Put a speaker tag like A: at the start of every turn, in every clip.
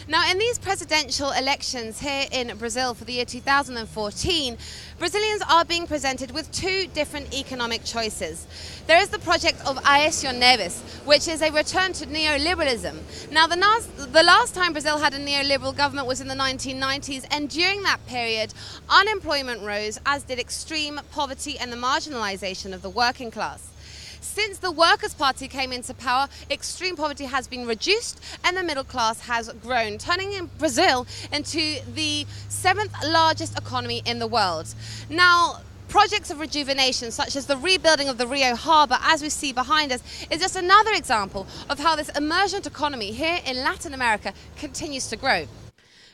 A: Now, in these presidential elections here in Brazil for the year 2014, Brazilians are being presented with two different economic choices. There is the project of Aécio Neves, which is a return to neoliberalism. Now, the last time Brazil had a neoliberal government was in the 1990s, and during that period, unemployment rose, as did extreme poverty and the marginalization of the working class. Since the Workers' Party came into power, extreme poverty has been reduced and the middle class has grown, turning Brazil into the 7th largest economy in the world. Now, projects of rejuvenation, such as the rebuilding of the Rio Harbour, as we see behind us, is just another example of how this emergent economy here in Latin America continues to grow.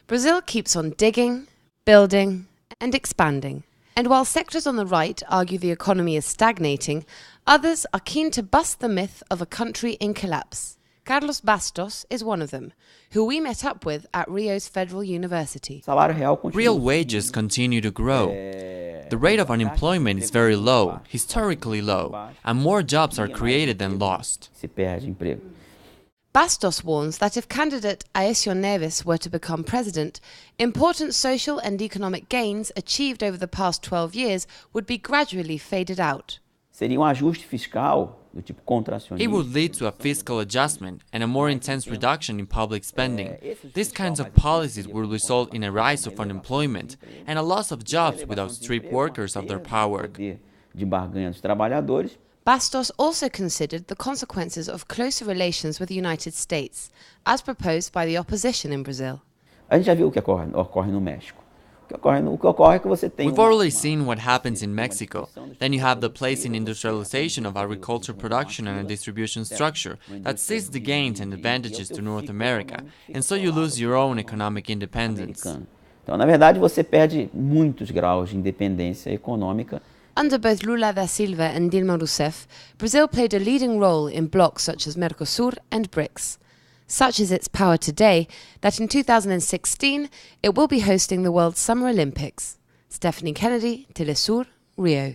A: Brazil keeps on digging, building and expanding. And while sectors on the right argue the economy is stagnating, others are keen to bust the myth of a country in collapse. Carlos Bastos is one of them, who we met up with at Rio's Federal University.
B: Real wages continue to grow. The rate of unemployment is very low, historically low, and more jobs are created than lost.
A: Bastos warns that if candidate Aécio Neves were to become president, important social and economic gains achieved over the past 12 years would be gradually faded out.
B: It would lead to a fiscal adjustment and a more intense reduction in public spending. These kinds of policies will result in a rise of unemployment and a loss of jobs without strip workers of their power.
A: Bastos also considered the consequences of closer relations with the United States, as proposed by the opposition in Brazil.
B: We've already seen what happens in Mexico. Then you have the place in industrialization of agriculture production and a distribution structure that sees the gains and advantages to North America, and so you lose your own economic independence.
A: Under both Lula da Silva and Dilma Rousseff, Brazil played a leading role in blocs such as Mercosur and BRICS. Such is its power today that in 2016 it will be hosting the World Summer Olympics. Stephanie Kennedy, Telesur, Rio.